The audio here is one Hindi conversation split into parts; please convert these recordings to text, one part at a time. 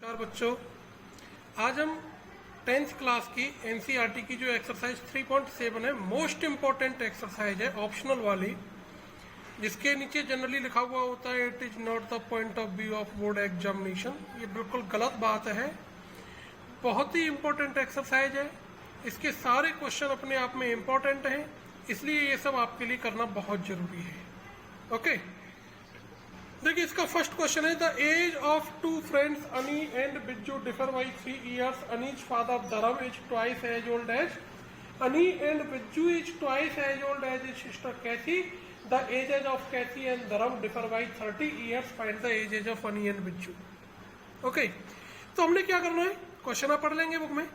नमस्कार बच्चों, आज हम 10th क्लास की एनसीईआरटी की जो एक्सरसाइज 3.7 है, मोस्ट इम्पोर्टेंट एक्सरसाइज है, ऑप्शनल वाली, जिसके नीचे जनरली लिखा हुआ होता है it is not the point of view of board examination. ये बिल्कुल गलत बात है। बहुत ही इम्पोर्टेंट एक्सरसाइज है, इसके सारे क्वेश्चन अपने आप में इम्पोर्टेंट हैं, इसलिए ये सब आपके लिए करना बहुत जरूरी है। ओके, देखिए इसका फर्स्ट क्वेश्चन है, the age of two friends Ani and Biju differ by 3 years। Ani's father Dharam is twice as old as Ani and Biju is twice as old as his sister Kathy. The ages of Kathy and Dharam differ by 30 years। Find the ages of Ani and Biju. Okay, तो हमने क्या करना है, क्वेश्चन आप पढ़ लेंगे बुक में।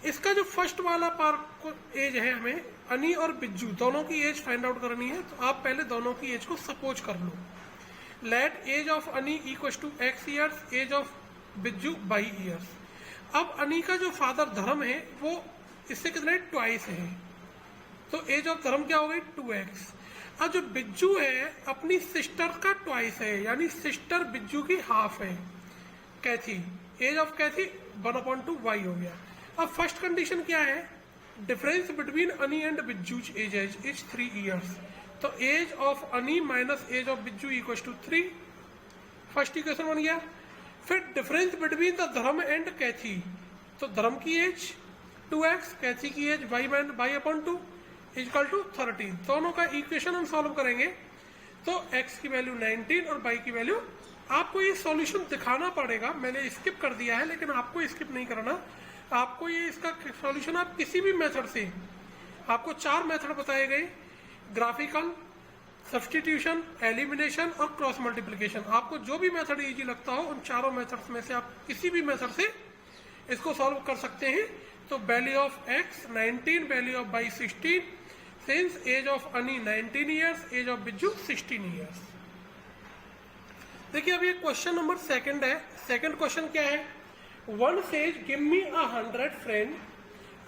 इसका जो फर्स्ट वाला पार्ट एज है, हमें अनी और बिज्जू दोनों की एज फाइंड आउट करनी है। तो आप पहले दोनों की एज को सपोज कर लो। Let age of Ani equal to x years, age of Bijju y years। अब अनी का जो फादर धर्म है वो इससे कितने ट्वाइस है, तो एज ऑफ धर्म क्या हो गई 2x। अब जो बिज्जू है अपनी सिस्टर का ट्वाइस है, यानी सिस्टर बिज्जू की हाफ है कैथी। एज ऑफ कैथी 1/2 y हो गया। अब फर्स्ट कंडीशन क्या है, डिफरेंस बिटवीन अनी एंड बिज्जू एज इज 3 years। तो एज ऑफ अनी माइनस एज ऑफ बिज्जू इक्वल टू 3, फर्स्ट इक्वेशन बन गया। फिर डिफरेंस बिटवीन द धर्म एंड कैथी, तो धर्म की एज 2x, कैथी की एज y/2 इक्वल टू 30। दोनों का इक्वेशन हम सॉल्व करेंगे, तो x की वैल्यू 19 और y की वैल्यू, आपको ये सॉल्यूशन दिखाना पड़ेगा। मैंने स्किप कर दिया है, लेकिन आपको स्किप नहीं करना। आपको ये इसका सॉल्यूशन आप किसी भी मेथड से, आपको 4 मेथड बताए गए, ग्राफिकल, सब्स्टिट्यूशन, एलिमिनेशन और क्रॉस मल्टीप्लिकेशन। आपको जो भी मेथड इजी लगता हो उन चारों मेथड्स में से आप किसी भी मेथड से इसको सॉल्व कर सकते हैं। तो value of x 19, value of y 16, since age of Ani 19 years, age of बिज्जू 16 years। देखिए अब ये क्वेश्चन नंबर सेकंड है। सेकंड क्वेश्चन क्या है, one says give me 100 friend,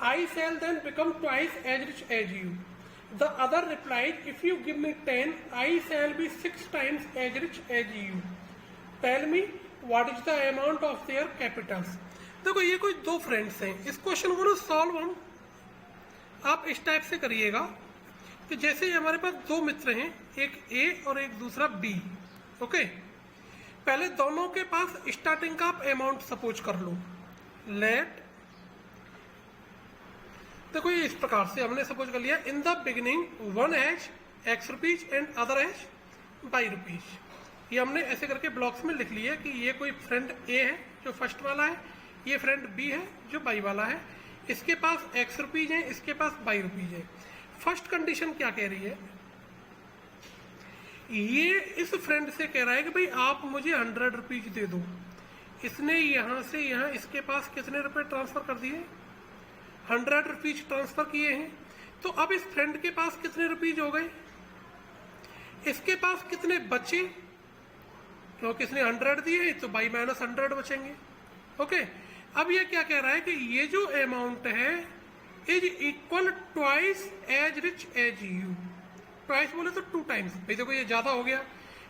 I shall then become twice as rich as you. The other replied, if you give me 10, I shall be 6 times as rich as you. Tell me what is the amount of their capitals। देखो ये कोई दो फ्रेंड्स हैं, इस क्वेश्चन को ना सॉल्व हम आप इस टाइप से करिएगा कि जैसे हमारे पास दो मित्र हैं, एक A और एक दूसरा B। ओके, पहले दोनों के पास स्टार्टिंग का आप अमाउंट सपोज कर लो। लेट, देखो ये इस प्रकार से हमने सपोज कर लिया, in the beginning one has x rupees and other has y rupees. ये हमने ऐसे करके ब्लॉक्स में लिख लिया कि ये कोई फ्रेंड A है जो फर्स्ट वाला है, ये फ्रेंड B है जो y वाला है, इसके पास x रुपीज है, इसके पास y रुपीज है। फर्स्ट कंडीशन क्या कह रही है, ये इस फ्रेंड से कह रहा है कि भाई आप मुझे 100 रुपीज दे दो। इसने यहां से यहां इसके पास कितने रुपए ट्रांसफर कर दिए, 100 रुपीज ट्रांसफर किए हैं। तो अब इस फ्रेंड के पास कितने रुपीज हो गए, इसके पास कितने बचे, क्योंकि इसने 100 दिए तो बाई माइनस 100 बचेंगे। ओके, अब ये क्या कह रहा है कि ये जो अमाउंट है is equal twice as rich as you. Twice बोले तो 2 टाइम्स। भाई देखो ये ज्यादा हो गया,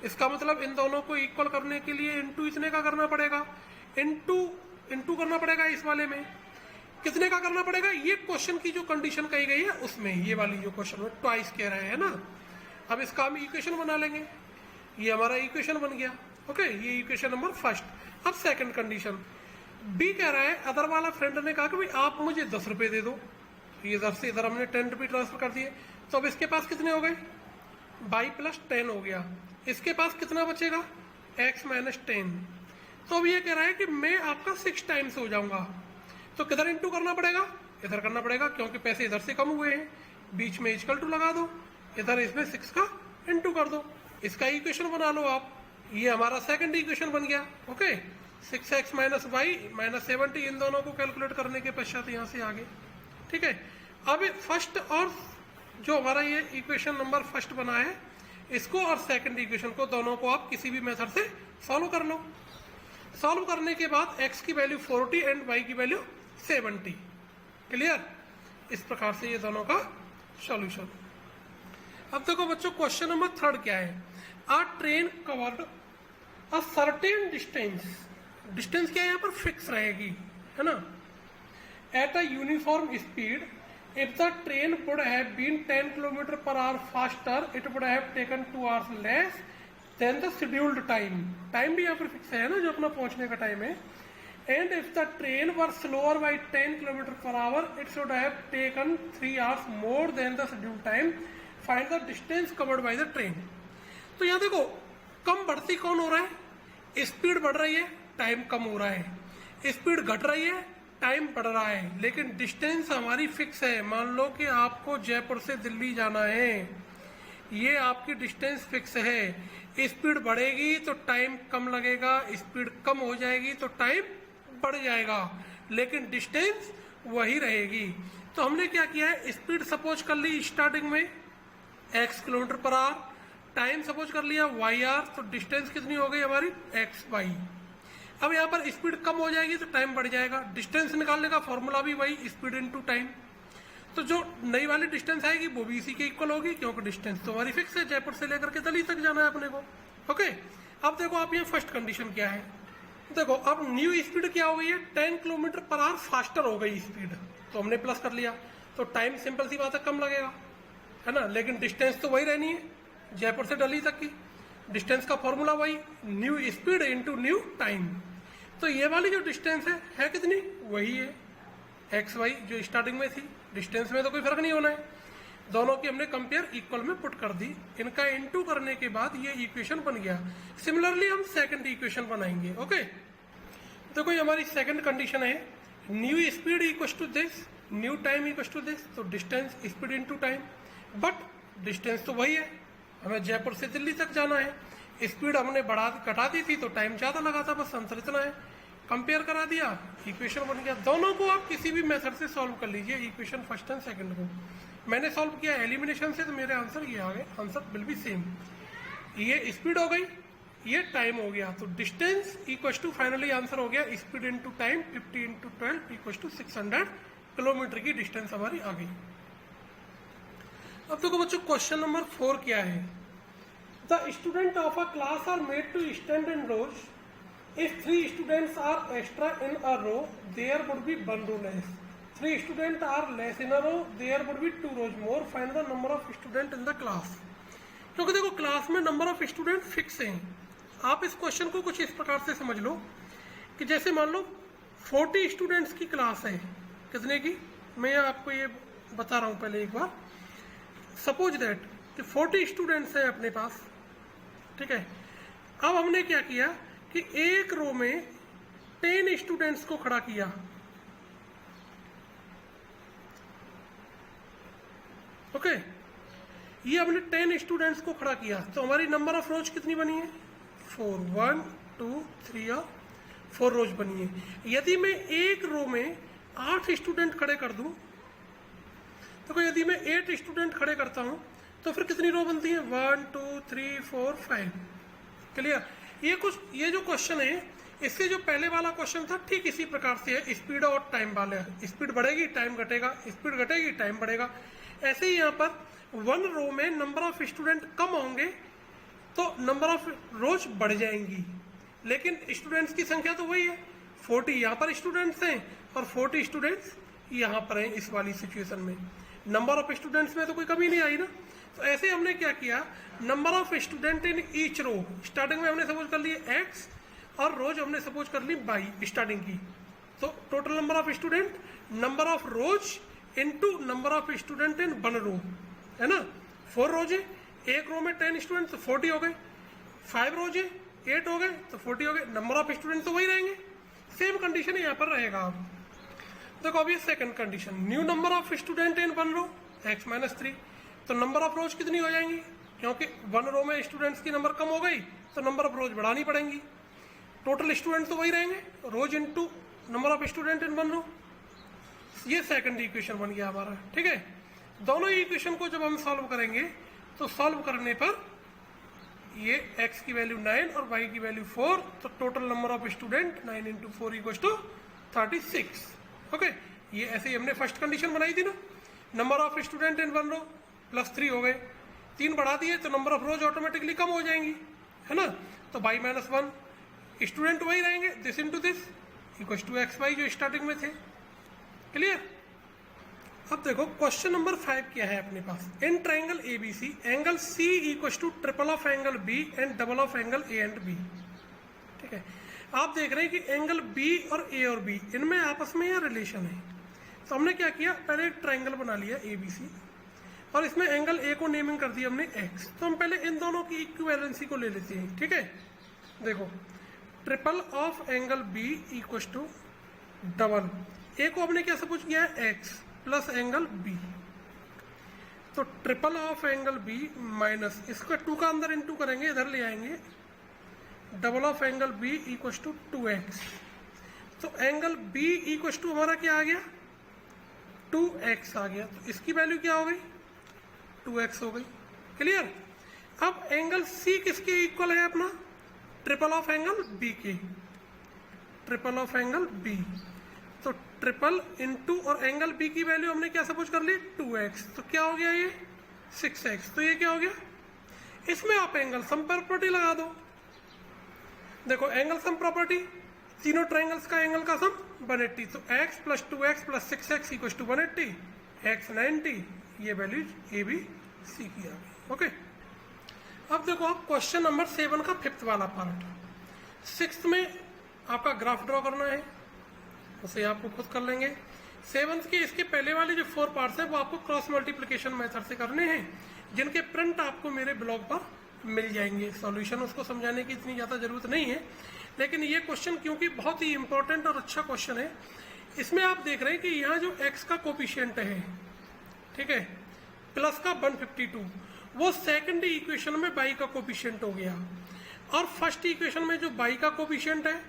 इसका मतलब इन दोनों को इक्वल करने के लिए इनटू इतने का करना पड़ेगा, इनटू करना पड़ेगा। इस वाले में कितने का करना पड़ेगा, ये क्वेश्चन की जो कंडीशन कही गई है उसमें, ये वाली जो क्वेश्चन में ट्वाइस कह रहे हैं ना। अब इसका हम इक्वेशन बना लेंगे, ये हमारा इक्वेशन बन गया। ओके, ये इक्वेशन नंबर फर्स्ट। अब सेकंड कंडीशन, बी कह रहा है, अदर वाला फ्रेंड ने कहा कि भाई आप मुझे 10 रुपए दे दो। ये इधर से इधर हमने 10 रुपये ट्रांसफर कर दिए, तो अब इसके पास कितने हो गए, y + 10 हो गया। इसके पास कितना बचेगा, x - 10। तो अब ये कह रहा है कि मैं आपका 6 टाइम्स हो जाऊंगा। तो किधर इंटू करना पड़ेगा, इधर करना पड़ेगा, क्योंकि पैसे इधर से कम हुए हैं। बीच में इक्वल टू लगा दो, इधर इसमें 6 का इंटू कर दो, इसका इक्वेशन बना लो आप। ये हमारा सेकंड इक्वेशन बन गया। ओके, 6x - y - 70, इन दोनों को कैलकुलेट करने के पश्चात यहां से आगे। ठीक है, अब फर्स्ट और जो हमारा ये इक्वेशन नंबर फर्स्ट बना है, इसको और सेकंड इक्वेशन को, दोनों को आप किसी भी मेथड से सॉल्व कर लो। सॉल्व करने के बाद x की वैल्यू 40 एंड y की वैल्यू 70। क्लियर, इस प्रकार से ये दोनों का सॉल्यूशन। अब देखो बच्चों, क्वेश्चन नंबर थर्ड क्या है, a train covered a certain distance distance क्या है यहाँ पर फिक्स रहेगी, है ना। At a uniform speed if the train would have been 10 kilometre per hour faster it would have taken 2 hours less than the scheduled time. Time भी यहाँ पर फिक्स है ना, जो अपना पहुंचने का टाइम है। And if the train were slower by 10 kilometre per hour it should have taken 3 hours more than the scheduled time. Find the distance covered by the train. तो यहाँ देखो कम बढ़ती कौन हो रहा है, स्पीड बढ़ रही है, टाइम कम हो रहा है। स्पीड घट रही है, टाइम बढ़ रहा है, लेकिन डिस्टेंस हमारी फिक्स है। मान लो कि आपको जयपुर से दिल्ली जाना है, ये आपकी डिस्टेंस फिक्स है। स्पीड बढ़ेगी तो टाइम कम लगेगा, स्पीड कम हो जाएगी तो टाइम बढ़ जाएगा, लेकिन डिस्टेंस वही रहेगी। तो हमने क्या किया है, स्पीड सपोज कर ली स्टार्टिंग में x kilometre per our, time suppose कर लिया y आर, तो डिस्टेंस कितनी हो गई हमारी x y। अब यहाँ पर स्पीड कम हो जाएगी तो टाइम बढ़ जाएगा। डिस्टेंस निकालने का फॉर्मूला भी वही, स्पीड इनटू टाइम। तो जो नई वाली डिस्टेंस आएगी वो भी इसी के इक्वल होगी, क्योंकि डिस्टेंस तो हमारी फिक्स है, जयपुर से लेकर के दिल्ली तक जाना है अपने को। ओके, अब देखो आप ये फर्स्ट कंडीशन क्या है, देखो अब न्यू स्पीड क्या हो गई है, 10 किलोमीटर पर आवर फास्टर हो गई स्पीड, तो हमने प्लस कर लिया, तो टाइम सिंपल सी बात है कम लगेगा, है ना। लेकिन डिस्टेंस तो वही रहनी है, जयपुर से दिल्ली तक की डिस्टेंस का फॉर्मूला वही, new speed into new time. तो ये वाली जो डिस्टेंस है कितनी, वही है एक्स वाई जो स्टार्टिंग में थी। डिस्टेंस में तो कोई फर्क नहीं होना है, दोनों की हमने कंपेयर इक्वल में पुट कर दी। इनका इनटू करने के बाद ये इक्वेशन बन गया। सिमिलरली हम सेकंड इक्वेशन बनाएंगे। ओके, देखो ये हमारी सेकंड कंडीशन है, new speed equal to this, new time equal to this, तो distance speed into time. But distance तो वही है, हमें जयपुर से दिल्ली तक जाना है, स्पीड हमने घटा दी थी तो टाइम ज्यादा लगा था, बस अंतर इतना है। कंपेयर करा दिया, इक्वेशन बन गया। दोनों को आप किसी भी मेथड से सॉल्व कर लीजिए, इक्वेशन फर्स्ट एंड सेकंड को। मैंने सॉल्व किया एलिमिनेशन से, तो मेरे आंसर ये आ गए, आंसर विल बी सेम। ये स्पीड हो गई, ये टाइम हो गया, तो distance equal to finally answer हो गया speed into time 50 into 12 equal to 600 kilometre की डिस्टेंस हमारी आ गई। अब देखो बच्चों क्वेश्चन नंबर 4 क्या है, the student of a class are made to stand in rows, if 3 students are extra in a row there would be 1 row less, 3 student are less in a row there would be 2 rows more, find the number of student in the class. क्योंकि देखो क्लास में नंबर ऑफ स्टूडेंट फिक्स हैं। आप इस क्वेश्चन को कुछ इस प्रकार से समझ लो कि जैसे मान लो 40 स्टूडेंट्स की क्लास है, कितने की, मैं आपको ये बता रहा हूं पहले एक बार। सपोज दैट कि 40 स्टूडेंट्स हैं अपने पास, ठीक है। अब हमने क्या किया कि एक रो में 10 स्टूडेंट्स को खड़ा किया, ओके। ये हमने 10 स्टूडेंट्स को खड़ा किया, तो हमारी नंबर ऑफ रोज कितनी बनी है 4, 1 2 3 और 4 रोज बनी है। यदि मैं एक रो में 8 स्टूडेंट खड़े कर दूं, तो यदि मैं 8 स्टूडेंट खड़े करता हूं तो फिर कितनी रो बनती है 1 2 3 4 5। क्लियर। ये जो क्वेश्चन है, इससे जो पहले वाला क्वेश्चन था ठीक इसी प्रकार से है, स्पीड और टाइम वाले। स्पीड बढ़ेगी टाइम घटेगा, स्पीड घटेगी टाइम बढ़ेगा। ऐसे ही यहाँ पर 1 रो में नंबर ऑफ स्टूडेंट कम होंगे तो नंबर ऑफ रोज बढ़ जाएंगी, लेकिन स्टूडेंट्स की संख्या तो वही है, 40 यहाँ पर स्टूडेंट्स हैं और 40 स्टूडेंट्स यहाँ पर हैं। इस वाली सिचुएशन में नंबर ऑफ स्टूडेंट्स में तो कोई कमी नहीं आई ना। तो ऐसे हमने क्या किया, number of student in each row, starting में हमने सपोज कर लिए x और रोज हमने सपोज कर ली y स्टार्टिंग की, तो total number of student, number of rose into number of student in 1 रो, है ना। 4 रोज है, एक रो में 10 स्टूडेंट तो 40 हो गए, 5 रोज है 8 हो गए तो 40 हो गए, नंबर ऑफ स्टूडेंट तो वही रहेंगे। सेम कंडीशन यहाँ पर रहेगा। अब देखो अभी second condition, new number of student in 1 row x - 3, तो नंबर ऑफ रोज कितनी हो जाएंगी, क्योंकि 1 रो में स्टूडेंट्स की नंबर कम हो गई तो नंबर ऑफ रोज बढ़ानी पड़ेंगी। टोटल स्टूडेंट तो वही रहेंगे, रोज into number of student in 1 रो। ये सेकंड इक्वेशन बन गया हमारा, ठीक है। दोनों इक्वेशन को जब हम सॉल्व करेंगे तो सॉल्व करने पर ये x की वैल्यू 9 और y की वैल्यू 4, तो total number of student 9 × 4 = 36। Okay, ये ऐसे ही हमने फर्स्ट कंडीशन बनाई थी ना, नंबर ऑफ स्टूडेंट इन 1 रो +3 हो गए, 3 बढ़ा दिए तो नंबर ऑफ रोज ऑटोमेटिकली कम हो जाएंगी, है ना। तो y - 1 स्टूडेंट वही रहेंगे, this into this equal to x y जो स्टार्टिंग में थे। क्लियर? अब देखो क्वेश्चन नंबर 5 क्या है अपने पास। In triangle ABC angle C equal to triple of angle B and double of angle A and B. ठीक है, आप देख रहे हैं कि एंगल बी और ए और बी इनमें आपस में यह रिलेशन है। तो हमने क्या किया, पहले एक ट्राइंगल बना लिया एबीसी और इसमें एंगल ए को नेमिंग कर दिया हमने एक्स। तो हम पहले इन दोनों की इक्विवेलेंसी को ले लेते हैं। ठीक है, देखो triple of angle B equal to double, A को हमने क्या सपोज किया है एक्स प्लस एंगल बी, तो triple of angle B minus इसका 2 का अंदर इनटू करेंगे, इधर ले आएंगे, double of angle B equal to 2x। तो एंगल बी इक्वल टू हमारा क्या आ गया, 2x आ गया। तो इसकी वैल्यू क्या हो गई, 2x हो गई। क्लियर? अब एंगल सी किसके इक्वल है अपना, ट्रिपल ऑफ एंगल बी के, ट्रिपल ऑफ एंगल बी। तो ट्रिपल इंटू और एंगल बी की वैल्यू हमने क्या सपोज कर ली, 2x। तो क्या हो गया ये 6x। तो ये क्या हो गया, इसमें आप एंगल सम प्रॉपर्टी लगा दो। देखो एंगल सम प्रॉपर्टी, तीनों ट्राइंगल्स का एंगल का सम 180। तो x plus 2x plus 6x equal to 180, x 90, ये वैल्यूज ए बी सी की आ गई। ओके, अब देखो आप क्वेश्चन नंबर 7 का 5th वाला पार्ट। 6th में आपका ग्राफ ड्रॉ करना है, उसे आपको खुद कर लेंगे। 7th के इसके पहले वाले जो 4 पार्ट्स हैं वो आपको क्रॉस मल्टीप्लिकेशन मेथड से करने हैं, जिनके प्रिंट आपको मेरे ब्लॉग पर मिल जाएंगे। सॉल्यूशन उसको समझाने की इतनी ज़्यादा ज़रूरत नहीं है, लेकिन ये क्वेश्चन क्योंकि बहुत ही इंपॉर्टेंट और अच्छा क्वेश्चन है, इसमें आप देख रहे हैं कि यहाँ जो x का कोफिशिएंट है, ठीक है, प्लस का 152, वो सेकंड इक्वेशन में y का कोफिशिएंट हो गया, और फर्स्ट इक्वेशन में जो y का कोफिशिएंट है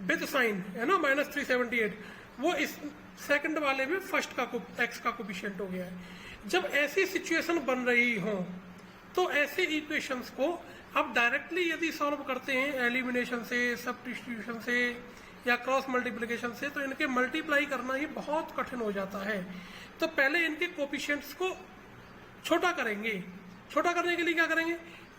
विद साइन है ना -378, वो इस सेकंड वाले में फर्स्ट का x का कोफिशिएंट हो गया है। जब ऐसी सिचुएशन बन रही हो तो ऐसे इक्वेशंस को आप डायरेक्टली यदि सॉल्व करते हैं एलिमिनेशन से, सब्स्टिट्यूशन से या क्रॉस मल्टीप्लिकेशन से, तो इनके मल्टीप्लाई करना ही बहुत कठिन हो जाता है। तो पहले इनके कोफिशिएंट्स को छोटा करेंगे। छोटा करने के लिए क्या करेंगे,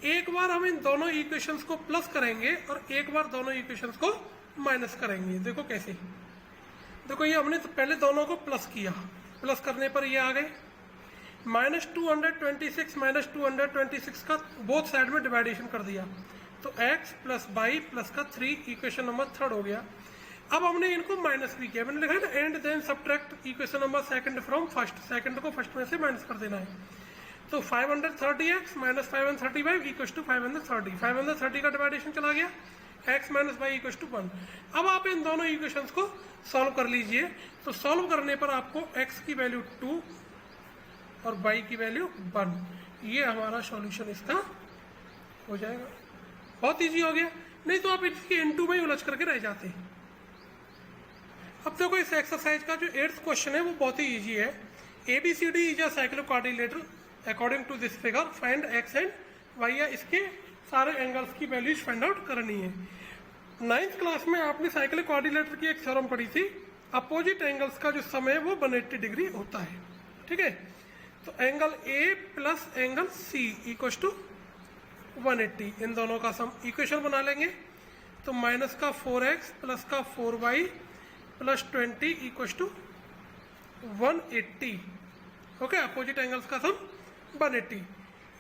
एक बार हम इन दोनों इक्वेशंस को प्लस करेंगे और एक बार दोनों इक्वेशंस को माइनस करेंगे। देखो कैसे, देखो ये हमने तो पहले दोनों को प्लस किया, प्लस करने पर ये आ गए -226 -226 का बोथ साइड में डिवाइडेशन कर दिया, तो x प्लस y प्लस का 3 इक्वेशन नंबर 3 हो गया। अब हमने इनको माइनस भी किया, मैंने लिखा है ना and then subtract equation number second from first, second को फर्स्ट में से माइनस कर देना है। तो 530x माइनस 535 इक्वल टू 530, 530 का डिवाइडेशन चला गया, x minus y equal to 1। अब आप इन दोनों इक्वेशंस को सॉल्व कर लीजिए। तो सॉल्व करने पर आपको x की वैल्यू 2 और y की वैल्यू 1, ये हमारा सॉल्यूशन इसका हो जाएगा। बहुत इजी हो गया, नहीं तो आप इसके इनटू में ही उलझ करके रह जाते हैं। अब देखो इस एक्सरसाइज का जो 8th क्वेश्चन है वो बहुत ही इजी है। ABCD is a cyclic quadrilateral according to this figure, find x and y, या इसके सारे एंगल्स की वैल्यूज फाइंड आउट करनी है। 9th क्लास में आपने साइक्लिक क्वाड्रिलेटर की एक थ्योरम पढ़ी थी, अपोजिट एंगल्स का जो सम है वो 180 डिग्री होता है। ठीक है, तो angle A plus angle C equal to 180, इन दोनों का सम इक्वेशन बना लेंगे। तो माइनस का 4x प्लस का 4y plus 20 equal to 180। Okay, opposite angles का सम 180।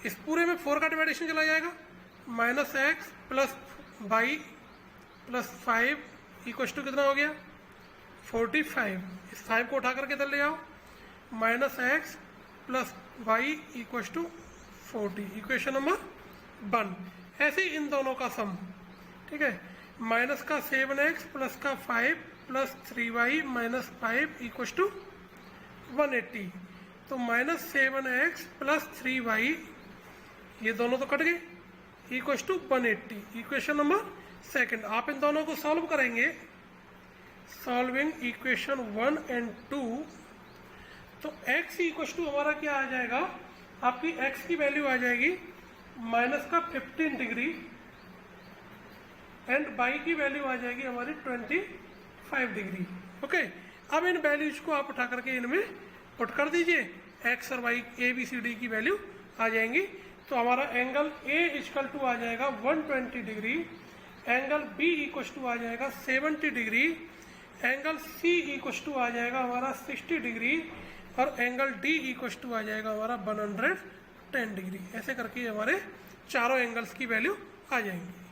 इस पूरे में 4 का डिवाइडेशन चला जाएगा, -x plus y plus 5 equal to कितना हो गया 45। इस 5 को उठा करके इधर ले आओ, -x plus y equal to 40, equation number 1। ऐसे ही इन दोनों का सम, ठीक है, माइनस का 7x प्लस का 5 plus 3y minus 5 equal to 180। तो -7x प्लस 3y, ये दोनों तो कट गए, इक्वल टू 180, इक्वेशन नंबर 2। आप इन दोनों को सॉल्व करेंगे, सॉल्विंग इक्वेशन 1 एंड 2, तो x इक्वल टू हमारा क्या आ जाएगा, आपकी x की वैल्यू आ जाएगी माइनस का 15 डिग्री एंड y की वैल्यू आ जाएगी हमारी 25 डिग्री। ओके, अब इन वैल्यूज को आप उठा करके इनमें पुट कर दीजिए, x और y ABCD की वैल्यू आ जाएंगी। तो हमारा एंगल A इक्वल टू आ जाएगा 120 degree angle B equal to आ जाएगा 70 degree, angle C equal to आ जाएगा हमारा 60 डिग्री, और एंगल डी इक्वल टू आ जाएगा हमारा 110 डिग्री। ऐसे करके हमारे चारों एंगल्स की वैल्यू आ जाएंगी।